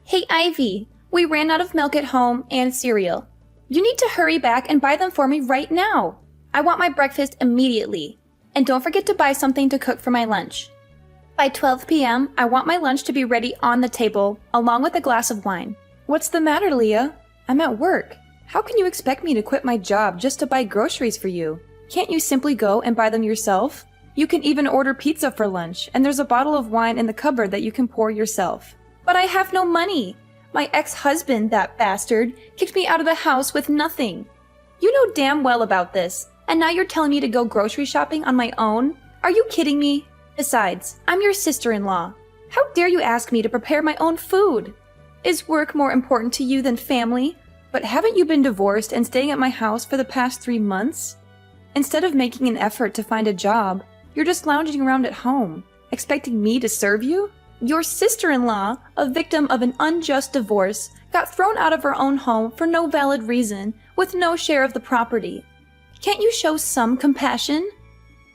Hey Ivy, we ran out of milk at home and cereal. You need to hurry back and buy them for me right now. I want my breakfast immediately. And don't forget to buy something to cook for my lunch. By 12 p.m., I want my lunch to be ready on the table, along with a glass of wine. What's the matter, Leah? I'm at work. How can you expect me to quit my job just to buy groceries for you? Can't you simply go and buy them yourself? You can even order pizza for lunch, and there's a bottle of wine in the cupboard that you can pour yourself. But I have no money. My ex-husband, that bastard, kicked me out of the house with nothing. You know damn well about this, and now you're telling me to go grocery shopping on my own? Are you kidding me? Besides, I'm your sister-in-law. How dare you ask me to prepare my own food? Is work more important to you than family? But haven't you been divorced and staying at my house for the past 3 months? Instead of making an effort to find a job, you're just lounging around at home, expecting me to serve you? Your sister-in-law, a victim of an unjust divorce, got thrown out of her own home for no valid reason, with no share of the property. Can't you show some compassion?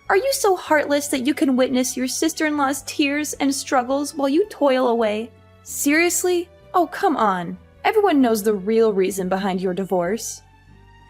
Are you so heartless that you can witness your sister-in-law's tears and struggles while you toil away? Seriously? Oh, come on. Everyone knows the real reason behind your divorce.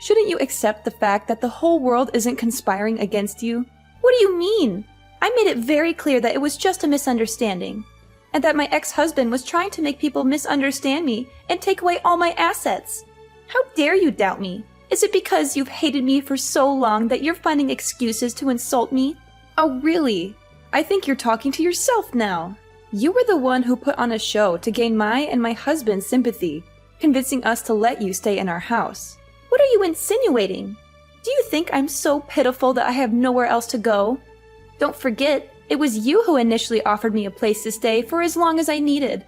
Shouldn't you accept the fact that the whole world isn't conspiring against you? What do you mean? I made it very clear that it was just a misunderstanding, and that my ex-husband was trying to make people misunderstand me and take away all my assets. How dare you doubt me? Is it because you've hated me for so long that you're finding excuses to insult me? Oh, really? I think you're talking to yourself now. You were the one who put on a show to gain my and my husband's sympathy, convincing us to let you stay in our house. What are you insinuating? Do you think I'm so pitiful that I have nowhere else to go? Don't forget, it was you who initially offered me a place to stay for as long as I needed.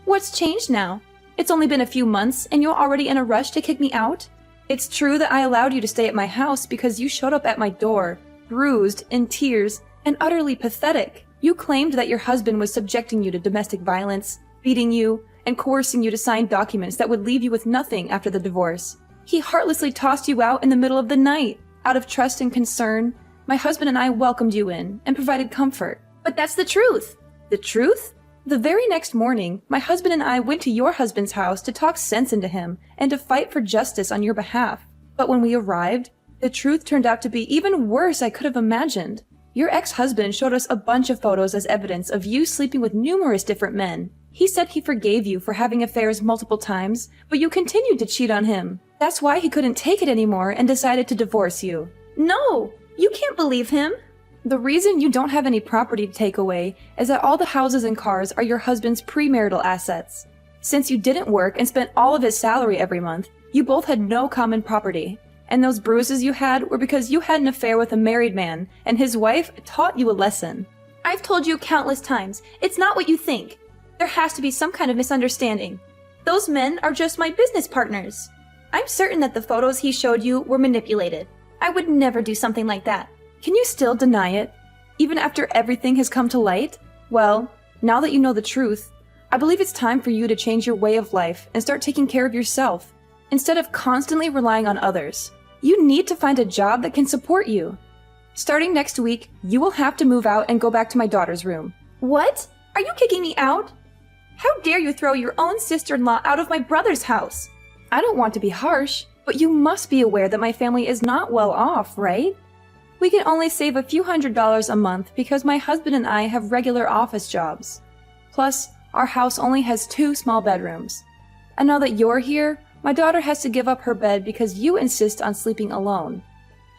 What's changed now? It's only been a few months and you're already in a rush to kick me out? It's true that I allowed you to stay at my house because you showed up at my door, bruised, in tears, and utterly pathetic. You claimed that your husband was subjecting you to domestic violence, beating you, and coercing you to sign documents that would leave you with nothing after the divorce. He heartlessly tossed you out in the middle of the night. Out of trust and concern, my husband and I welcomed you in and provided comfort. But that's the truth. The truth? The very next morning, my husband and I went to your husband's house to talk sense into him and to fight for justice on your behalf. But when we arrived, the truth turned out to be even worse I could have imagined. Your ex-husband showed us a bunch of photos as evidence of you sleeping with numerous different men. He said he forgave you for having affairs multiple times, but you continued to cheat on him. That's why he couldn't take it anymore and decided to divorce you. No! You can't believe him! The reason you don't have any property to take away is that all the houses and cars are your husband's premarital assets. Since you didn't work and spent all of his salary every month, you both had no common property. And those bruises you had were because you had an affair with a married man, and his wife taught you a lesson. I've told you countless times, it's not what you think. There has to be some kind of misunderstanding. Those men are just my business partners. I'm certain that the photos he showed you were manipulated. I would never do something like that. Can you still deny it? Even after everything has come to light? Well, now that you know the truth, I believe it's time for you to change your way of life and start taking care of yourself, instead of constantly relying on others. You need to find a job that can support you. Starting next week, you will have to move out and go back to my daughter's room. What? Are you kicking me out? How dare you throw your own sister-in-law out of my brother's house? I don't want to be harsh, but you must be aware that my family is not well off, right? We can only save a few $100s a month because my husband and I have regular office jobs. Plus, our house only has 2 small bedrooms. And now that you're here, my daughter has to give up her bed because you insist on sleeping alone.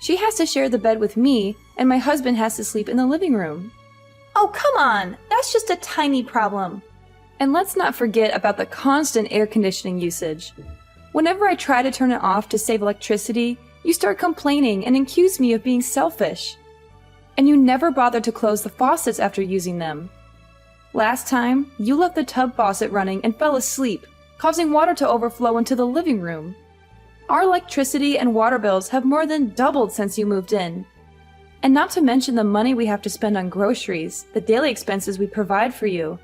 She has to share the bed with me, and my husband has to sleep in the living room. Oh, come on! That's just a tiny problem. And let's not forget about the constant air conditioning usage. Whenever I try to turn it off to save electricity, you start complaining and accuse me of being selfish. And you never bother to close the faucets after using them. Last time, you left the tub faucet running and fell asleep, causing water to overflow into the living room. Our electricity and water bills have more than doubled since you moved in. And not to mention the money we have to spend on groceries, the daily expenses we provide for you.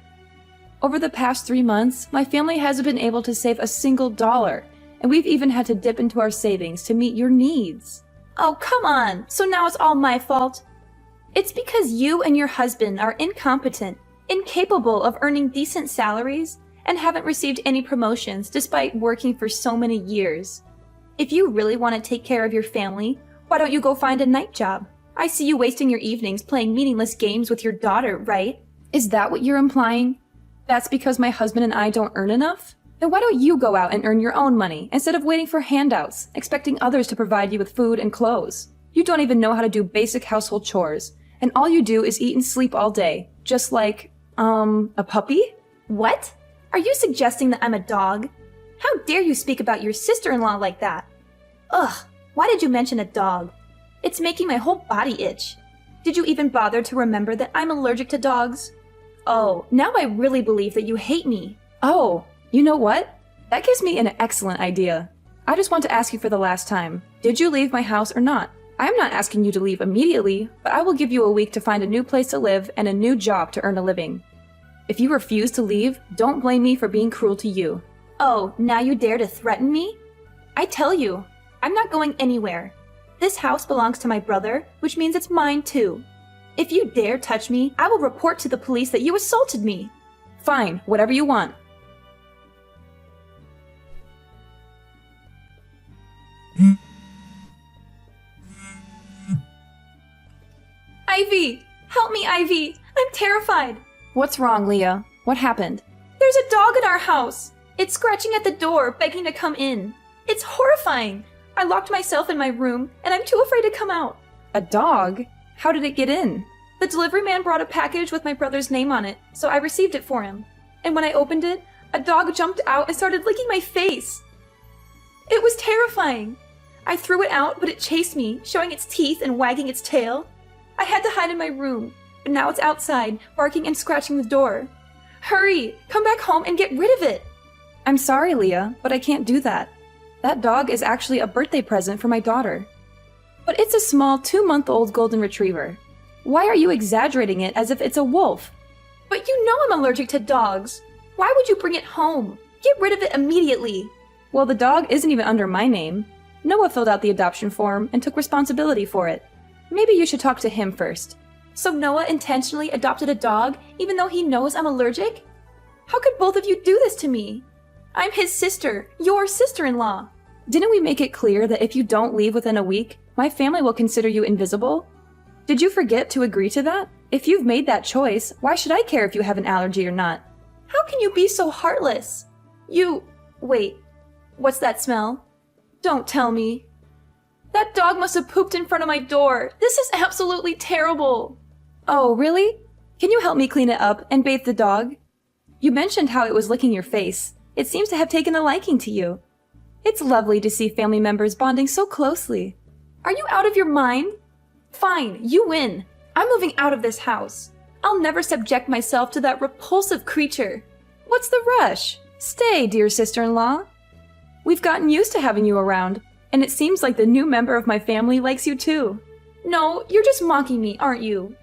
Over the past 3 months, my family hasn't been able to save a single dollar, and we've even had to dip into our savings to meet your needs. Oh, come on! So now it's all my fault? It's because you and your husband are incompetent, incapable of earning decent salaries, and haven't received any promotions despite working for so many years. If you really want to take care of your family, why don't you go find a night job? I see you wasting your evenings playing meaningless games with your daughter, right? Is that what you're implying? That's because my husband and I don't earn enough? Then why don't you go out and earn your own money instead of waiting for handouts, expecting others to provide you with food and clothes? You don't even know how to do basic household chores, and all you do is eat and sleep all day, just like, a puppy? What? Are you suggesting that I'm a dog? How dare you speak about your sister-in-law like that? Ugh, why did you mention a dog? It's making my whole body itch. Did you even bother to remember that I'm allergic to dogs? Oh, now I really believe that you hate me. Oh, you know what? That gives me an excellent idea. I just want to ask you for the last time. Did you leave my house or not? I am not asking you to leave immediately, but I will give you a week to find a new place to live and a new job to earn a living. If you refuse to leave, don't blame me for being cruel to you. Oh, now you dare to threaten me? I tell you, I'm not going anywhere. This house belongs to my brother, which means it's mine too. If you dare touch me, I will report to the police that you assaulted me. Fine, whatever you want. Ivy! Help me, Ivy! I'm terrified! What's wrong, Leah? What happened? There's a dog in our house! It's scratching at the door, begging to come in. It's horrifying! I locked myself in my room, and I'm too afraid to come out. A dog? How did it get in? The delivery man brought a package with my brother's name on it, so I received it for him. And when I opened it, a dog jumped out and started licking my face. It was terrifying. I threw it out, but it chased me, showing its teeth and wagging its tail. I had to hide in my room, but now it's outside, barking and scratching the door. Hurry! Come back home and get rid of it! I'm sorry, Leah, but I can't do that. That dog is actually a birthday present for my daughter. But it's a small 2-month-old golden retriever. Why are you exaggerating it as if it's a wolf? But you know I'm allergic to dogs. Why would you bring it home? Get rid of it immediately. Well, the dog isn't even under my name. Noah filled out the adoption form and took responsibility for it. Maybe you should talk to him first. So Noah intentionally adopted a dog even though he knows I'm allergic? How could both of you do this to me? I'm his sister, your sister-in-law. Didn't we make it clear that if you don't leave within a week, my family will consider you invisible? Did you forget to agree to that? If you've made that choice, why should I care if you have an allergy or not? How can you be so heartless? Wait, what's that smell? Don't tell me. That dog must have pooped in front of my door. This is absolutely terrible. Oh, really? Can you help me clean it up and bathe the dog? You mentioned how it was licking your face. It seems to have taken a liking to you. It's lovely to see family members bonding so closely. Are you out of your mind? Fine, you win. I'm moving out of this house. I'll never subject myself to that repulsive creature. What's the rush? Stay, dear sister-in-law. We've gotten used to having you around, and it seems like the new member of my family likes you too. No, you're just mocking me, aren't you?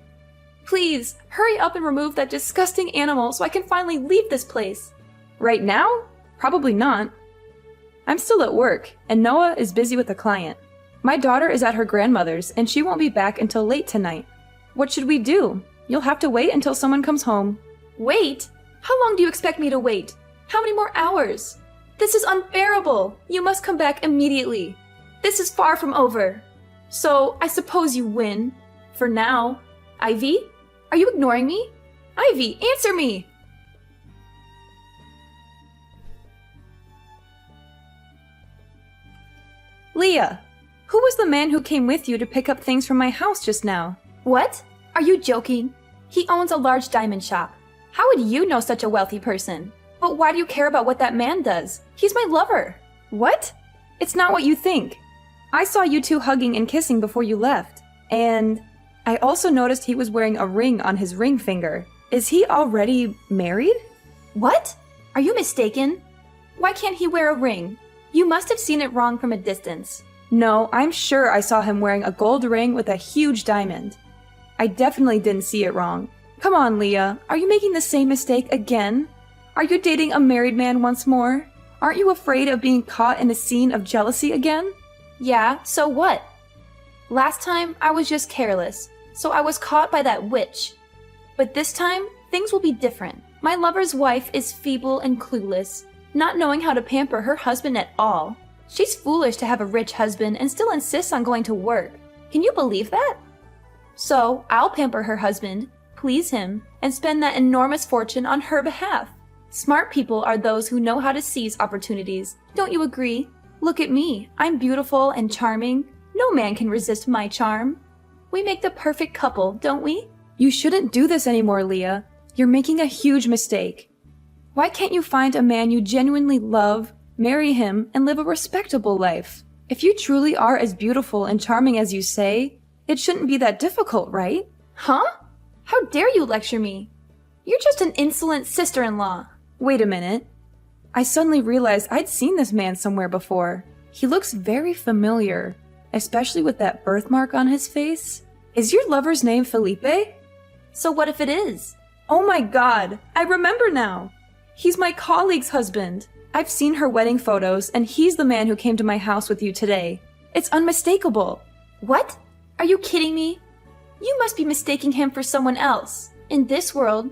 Please, hurry up and remove that disgusting animal so I can finally leave this place. Right now? Probably not. I'm still at work, and Noah is busy with a client. My daughter is at her grandmother's, and she won't be back until late tonight. What should we do? You'll have to wait until someone comes home. Wait? How long do you expect me to wait? How many more hours? This is unbearable! You must come back immediately. This is far from over. So, I suppose you win. For now. Ivy? Are you ignoring me? Ivy, answer me! Leah, who was the man who came with you to pick up things from my house just now? What? Are you joking? He owns a large diamond shop. How would you know such a wealthy person? But why do you care about what that man does? He's my lover. What? It's not what you think. I saw you two hugging and kissing before you left. And I also noticed he was wearing a ring on his ring finger. Is he already married? What? Are you mistaken? Why can't he wear a ring? You must have seen it wrong from a distance. No, I'm sure I saw him wearing a gold ring with a huge diamond. I definitely didn't see it wrong. Come on, Leah. Are you making the same mistake again? Are you dating a married man once more? Aren't you afraid of being caught in a scene of jealousy again? Yeah, so what? Last time, I was just careless, so I was caught by that witch. But this time, things will be different. My lover's wife is feeble and clueless, not knowing how to pamper her husband at all. She's foolish to have a rich husband and still insists on going to work. Can you believe that? So, I'll pamper her husband, please him, and spend that enormous fortune on her behalf. Smart people are those who know how to seize opportunities. Don't you agree? Look at me. I'm beautiful and charming. No man can resist my charm. We make the perfect couple, don't we? You shouldn't do this anymore, Leah. You're making a huge mistake. Why can't you find a man you genuinely love, marry him, and live a respectable life? If you truly are as beautiful and charming as you say, it shouldn't be that difficult, right? Huh? How dare you lecture me? You're just an insolent sister-in-law. Wait a minute. I suddenly realized I'd seen this man somewhere before. He looks very familiar, especially with that birthmark on his face. Is your lover's name Felipe? So what if it is? Oh my god, I remember now. He's my colleague's husband. I've seen her wedding photos, and he's the man who came to my house with you today. It's unmistakable. What? Are you kidding me? You must be mistaking him for someone else. In this world,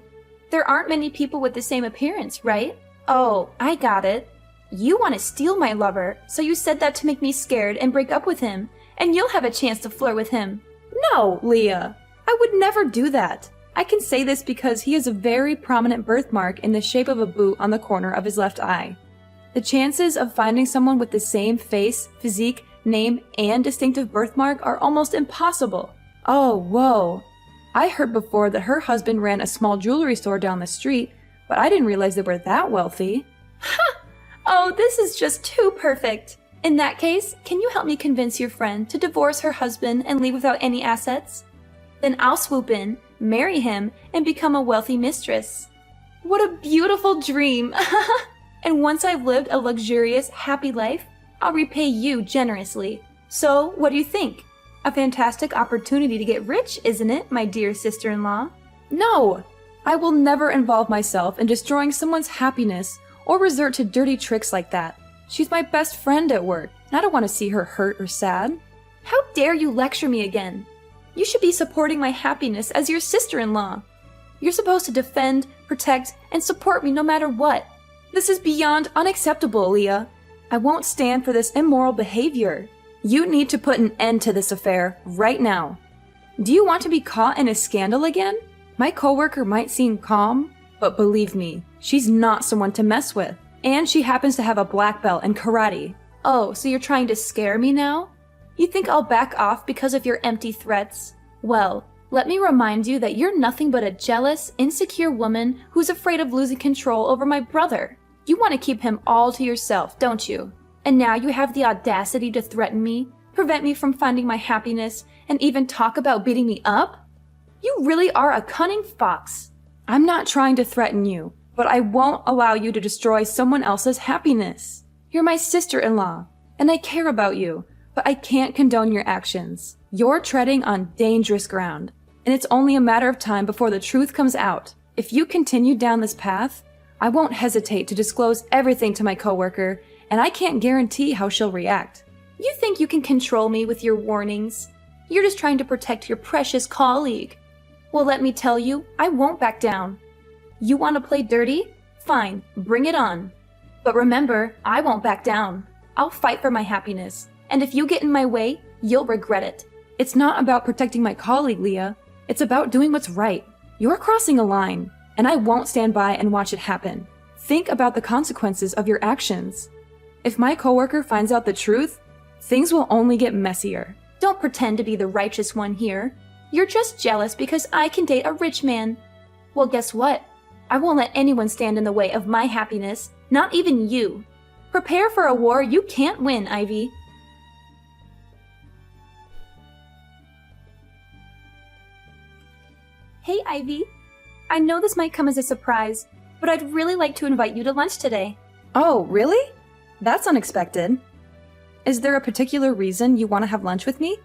there aren't many people with the same appearance, right? Oh, I got it. You want to steal my lover, so you said that to make me scared and break up with him, and you'll have a chance to flirt with him. No, Leah. I would never do that. I can say this because he has a very prominent birthmark in the shape of a boot on the corner of his left eye. The chances of finding someone with the same face, physique, name, and distinctive birthmark are almost impossible. Oh, whoa. I heard before that her husband ran a small jewelry store down the street, but I didn't realize they were that wealthy. Ha! Oh, this is just too perfect. In that case, can you help me convince your friend to divorce her husband and leave without any assets? Then I'll swoop in, marry him, and become a wealthy mistress. What a beautiful dream! And once I've lived a luxurious, happy life, I'll repay you generously. So, what do you think? A fantastic opportunity to get rich, isn't it, my dear sister-in-law? No! I will never involve myself in destroying someone's happiness or resort to dirty tricks like that. She's my best friend at work, and I don't want to see her hurt or sad. How dare you lecture me again? You should be supporting my happiness as your sister-in-law. You're supposed to defend, protect, and support me no matter what. This is beyond unacceptable, Leah. I won't stand for this immoral behavior. You need to put an end to this affair right now. Do you want to be caught in a scandal again? My coworker might seem calm, but believe me, she's not someone to mess with. And she happens to have a black belt in karate. Oh, so you're trying to scare me now? You think I'll back off because of your empty threats? Well, let me remind you that you're nothing but a jealous, insecure woman who's afraid of losing control over my brother. You want to keep him all to yourself, don't you? And now you have the audacity to threaten me, prevent me from finding my happiness, and even talk about beating me up? You really are a cunning fox. I'm not trying to threaten you, but I won't allow you to destroy someone else's happiness. You're my sister-in-law, and I care about you, but I can't condone your actions. You're treading on dangerous ground, and it's only a matter of time before the truth comes out. If you continue down this path, I won't hesitate to disclose everything to my coworker, and I can't guarantee how she'll react. You think you can control me with your warnings? You're just trying to protect your precious colleague. Well, let me tell you, I won't back down. You want to play dirty? Fine, bring it on. But remember, I won't back down. I'll fight for my happiness, and if you get in my way, you'll regret it. It's not about protecting my colleague, Leah. It's about doing what's right. You're crossing a line, and I won't stand by and watch it happen. Think about the consequences of your actions. If my coworker finds out the truth, things will only get messier. Don't pretend to be the righteous one here. You're just jealous because I can date a rich man. Well, guess what? I won't let anyone stand in the way of my happiness, not even you. Prepare for a war you can't win, Ivy. Hey, Ivy. I know this might come as a surprise, but I'd really like to invite you to lunch today. Oh, really? That's unexpected. Is there a particular reason you want to have lunch with me?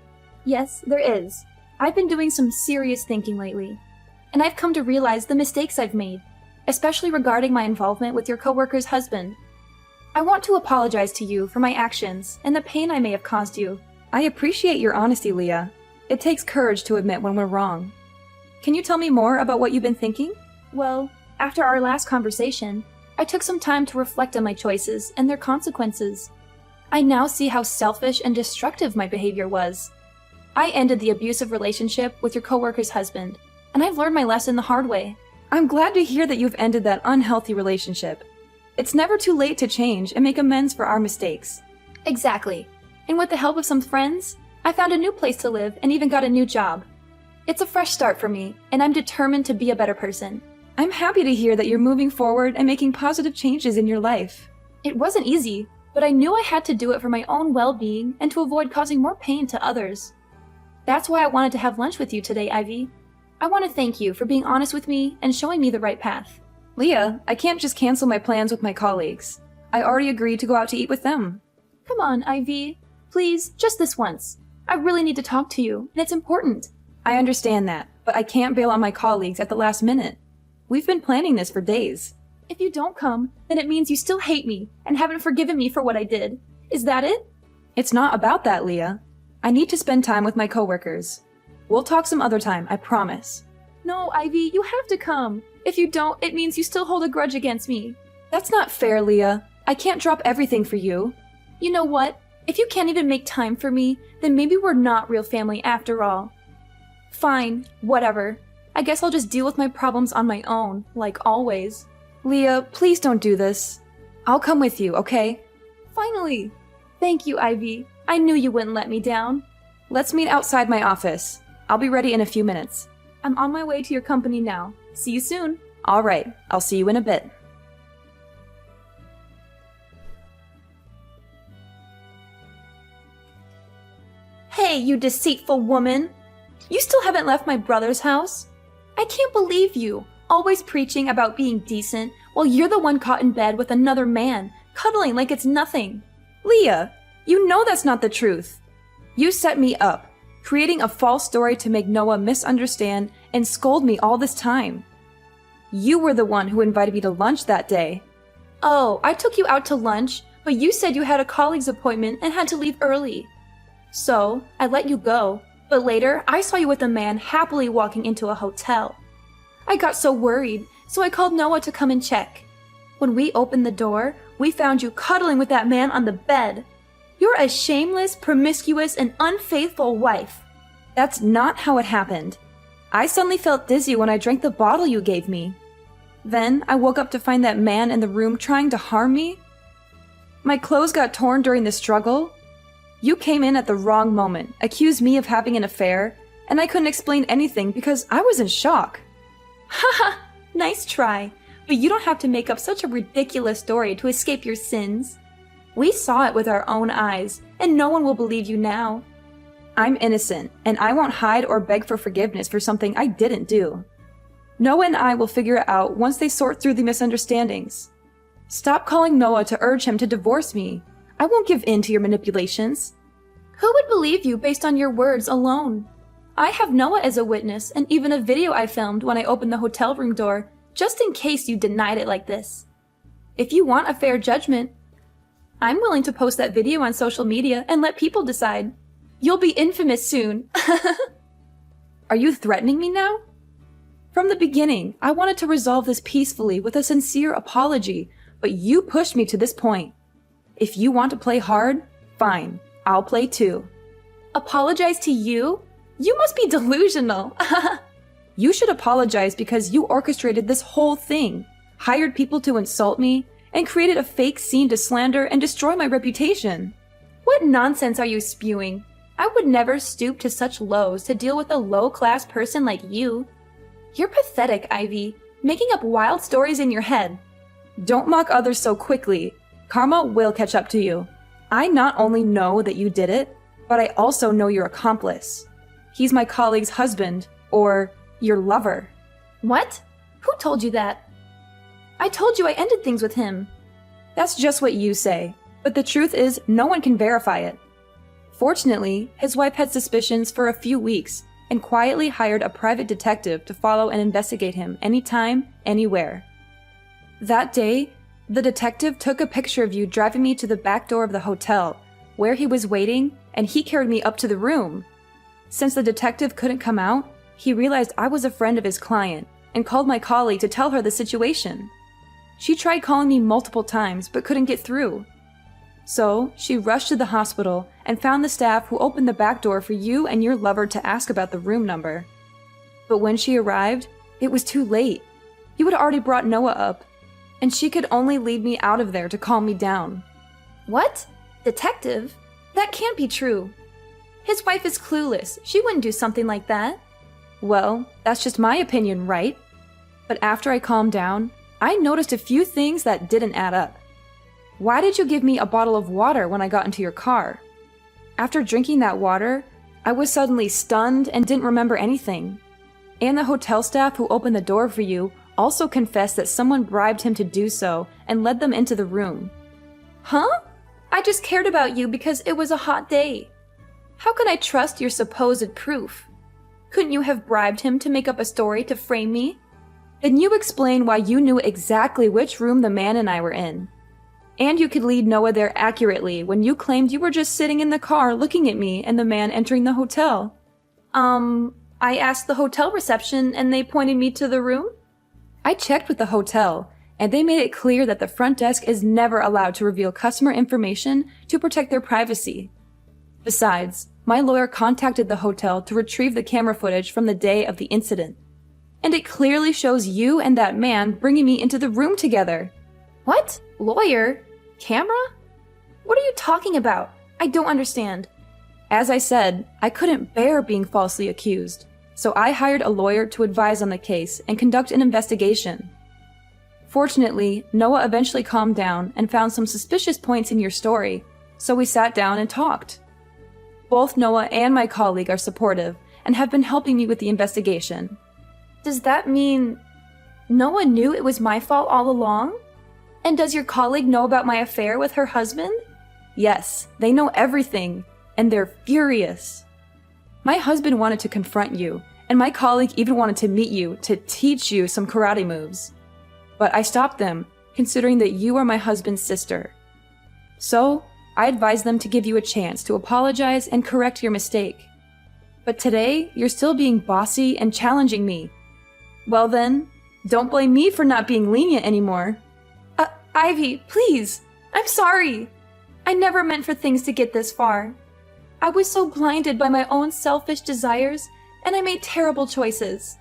Yes, there is. I've been doing some serious thinking lately, and I've come to realize the mistakes I've made, especially regarding my involvement with your coworker's husband. I want to apologize to you for my actions and the pain I may have caused you. I appreciate your honesty, Leah. It takes courage to admit when we're wrong. Can you tell me more about what you've been thinking? Well, After our last conversation, I took some time to reflect on my choices and their consequences. I now see how selfish and destructive my behavior was. I ended the abusive relationship with your coworker's husband, and I've learned my lesson the hard way. I'm glad to hear that you've ended that unhealthy relationship. It's never too late to change and make amends for our mistakes. Exactly. And with the help of some friends, I found a new place to live and even got a new job. It's a fresh start for me, and I'm determined to be a better person. I'm happy to hear that you're moving forward and making positive changes in your life. It wasn't easy, but I knew I had to do it for my own well-being and to avoid causing more pain to others. That's why I wanted to have lunch with you today, Ivy. I want to thank you for being honest with me and showing me the right path. Leah, I can't just cancel my plans with my colleagues. I already agreed to go out to eat with them. Come on, Ivy. Please, just this once. I really need to talk to you, and it's important. I understand that, but I can't bail on my colleagues at the last minute. We've been planning this for days. If you don't come, then it means you still hate me and haven't forgiven me for what I did. Is that it? It's not about that, Leah. I need to spend time with my coworkers. We'll talk some other time, I promise. No, Ivy, you have to come. If you don't, it means you still hold a grudge against me. That's not fair, Leah. I can't drop everything for you. You know what? If you can't even make time for me, then maybe we're not real family after all. Fine, whatever. I guess I'll just deal with my problems on my own, like always. Leah, please don't do this. I'll come with you, okay? Finally! Thank you, Ivy. I knew you wouldn't let me down. Let's meet outside my office. I'll be ready in a few minutes. I'm on my way to your company now. See you soon. All right, I'll see you in a bit. Hey, you deceitful woman! You still haven't left my brother's house? I can't believe you, always preaching about being decent while you're the one caught in bed with another man, cuddling like it's nothing. Leah, you know that's not the truth. You set me up, creating a false story to make Noah misunderstand and scold me all this time. You were the one who invited me to lunch that day. Oh, I took you out to lunch, but you said you had a colleague's appointment and had to leave early. So, I let you go, but later I saw you with a man happily walking into a hotel. I got so worried, so I called Noah to come and check. When we opened the door, we found you cuddling with that man on the bed. You're a shameless, promiscuous, and unfaithful wife. That's not how it happened. I suddenly felt dizzy when I drank the bottle you gave me. Then I woke up to find that man in the room trying to harm me. My clothes got torn during the struggle. You came in at the wrong moment, accused me of having an affair, and I couldn't explain anything because I was in shock. Haha, nice try, but you don't have to make up such a ridiculous story to escape your sins. We saw it with our own eyes, and no one will believe you now. I'm innocent, and I won't hide or beg for forgiveness for something I didn't do. Noah and I will figure it out once they sort through the misunderstandings. Stop calling Noah to urge him to divorce me. I won't give in to your manipulations. Who would believe you based on your words alone? I have Noah as a witness and even a video I filmed when I opened the hotel room door, just in case you denied it like this. If you want a fair judgment, I'm willing to post that video on social media and let people decide. You'll be infamous soon. Are you threatening me now? From the beginning, I wanted to resolve this peacefully with a sincere apology, but you pushed me to this point. If you want to play hard, fine, I'll play too. Apologize to you? You must be delusional. You should apologize because you orchestrated this whole thing, hired people to insult me, and created a fake scene to slander and destroy my reputation. What nonsense are you spewing? I would never stoop to such lows to deal with a low-class person like you. You're pathetic, Ivy, making up wild stories in your head. Don't mock others so quickly. Karma will catch up to you. I not only know that you did it, but I also know your accomplice. He's my colleague's husband, or your lover. What? Who told you that? I told you I ended things with him. That's just what you say, but the truth is no one can verify it. Fortunately, his wife had suspicions for a few weeks and quietly hired a private detective to follow and investigate him anytime, anywhere. That day, the detective took a picture of you driving me to the back door of the hotel, where he was waiting, and he carried me up to the room. Since the detective couldn't come out, he realized I was a friend of his client, and called my colleague to tell her the situation. She tried calling me multiple times but couldn't get through. So she rushed to the hospital and found the staff who opened the back door for you and your lover to ask about the room number. But when she arrived, it was too late. You had already brought Noah up, and she could only lead me out of there to calm me down. What? Detective? That can't be true. His wife is clueless. She wouldn't do something like that. Well, that's just my opinion, right? But after I calmed down, I noticed a few things that didn't add up. Why did you give me a bottle of water when I got into your car? After drinking that water, I was suddenly stunned and didn't remember anything. And the hotel staff who opened the door for you also confessed that someone bribed him to do so and led them into the room. Huh? I just cared about you because it was a hot day. How can I trust your supposed proof? Couldn't you have bribed him to make up a story to frame me? Then you explain why you knew exactly which room the man and I were in. And you could lead Noah there accurately when you claimed you were just sitting in the car looking at me and the man entering the hotel. I asked the hotel reception and they pointed me to the room? I checked with the hotel, and they made it clear that the front desk is never allowed to reveal customer information to protect their privacy. Besides, my lawyer contacted the hotel to retrieve the camera footage from the day of the incident. And it clearly shows you and that man bringing me into the room together. What? Lawyer? Camera? What are you talking about? I don't understand. As I said, I couldn't bear being falsely accused, so I hired a lawyer to advise on the case and conduct an investigation. Fortunately, Noah eventually calmed down and found some suspicious points in your story, so we sat down and talked. Both Noah and my colleague are supportive and have been helping me with the investigation. Does that mean Noah knew it was my fault all along? And does your colleague know about my affair with her husband? Yes, they know everything, and they're furious. My husband wanted to confront you, and my colleague even wanted to meet you to teach you some karate moves. But I stopped them, considering that you are my husband's sister. So, I advised them to give you a chance to apologize and correct your mistake. But today, you're still being bossy and challenging me. Well then, don't blame me for not being lenient anymore. Ivy, please! I'm sorry! I never meant for things to get this far. I was so blinded by my own selfish desires, and I made terrible choices.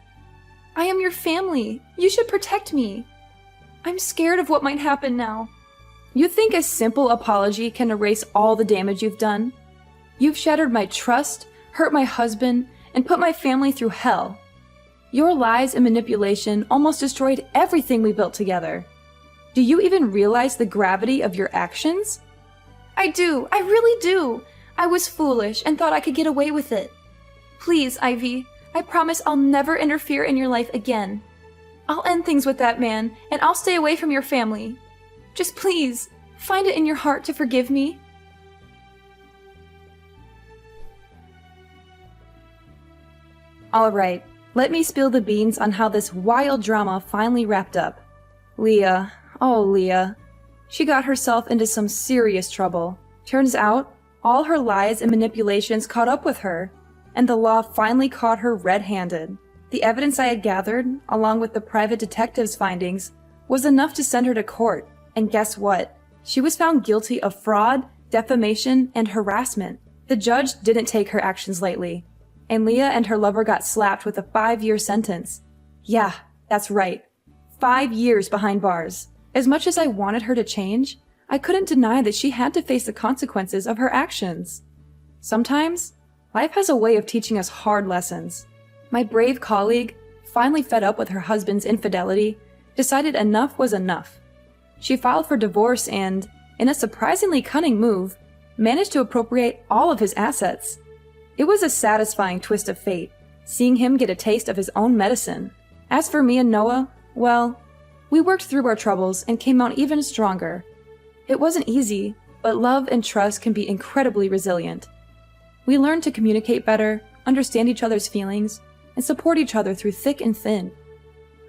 I am your family. You should protect me. I'm scared of what might happen now. You think a simple apology can erase all the damage you've done? You've shattered my trust, hurt my husband, and put my family through hell. Your lies and manipulation almost destroyed everything we built together. Do you even realize the gravity of your actions? I do. I really do. I was foolish and thought I could get away with it. Please, Ivy, I promise I'll never interfere in your life again. I'll end things with that man, and I'll stay away from your family. Just please, find it in your heart to forgive me. Alright, let me spill the beans on how this wild drama finally wrapped up. Leah, oh Leah. She got herself into some serious trouble. Turns out, all her lies and manipulations caught up with her, and the law finally caught her red-handed. The evidence I had gathered, along with the private detective's findings, was enough to send her to court, and guess what? She was found guilty of fraud, defamation, and harassment. The judge didn't take her actions lightly, and Leah and her lover got slapped with a 5-year sentence. Yeah, that's right. 5 years behind bars. As much as I wanted her to change, I couldn't deny that she had to face the consequences of her actions. Sometimes, life has a way of teaching us hard lessons. My brave colleague, finally fed up with her husband's infidelity, decided enough was enough. She filed for divorce and, in a surprisingly cunning move, managed to appropriate all of his assets. It was a satisfying twist of fate, seeing him get a taste of his own medicine. As for me and Noah, well, we worked through our troubles and came out even stronger. It wasn't easy, but love and trust can be incredibly resilient. We learned to communicate better, understand each other's feelings, and support each other through thick and thin.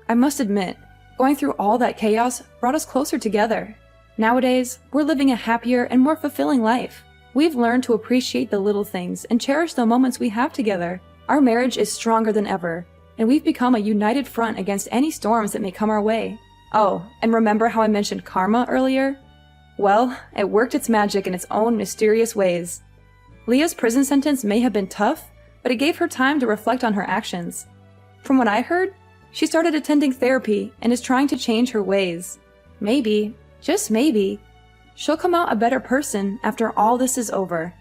I must admit, going through all that chaos brought us closer together. Nowadays, we're living a happier and more fulfilling life. We've learned to appreciate the little things and cherish the moments we have together. Our marriage is stronger than ever, and we've become a united front against any storms that may come our way. Oh, and remember how I mentioned karma earlier? Well, it worked its magic in its own mysterious ways. Leah's prison sentence may have been tough, but it gave her time to reflect on her actions. From what I heard, she started attending therapy and is trying to change her ways. Maybe, just maybe, she'll come out a better person after all this is over.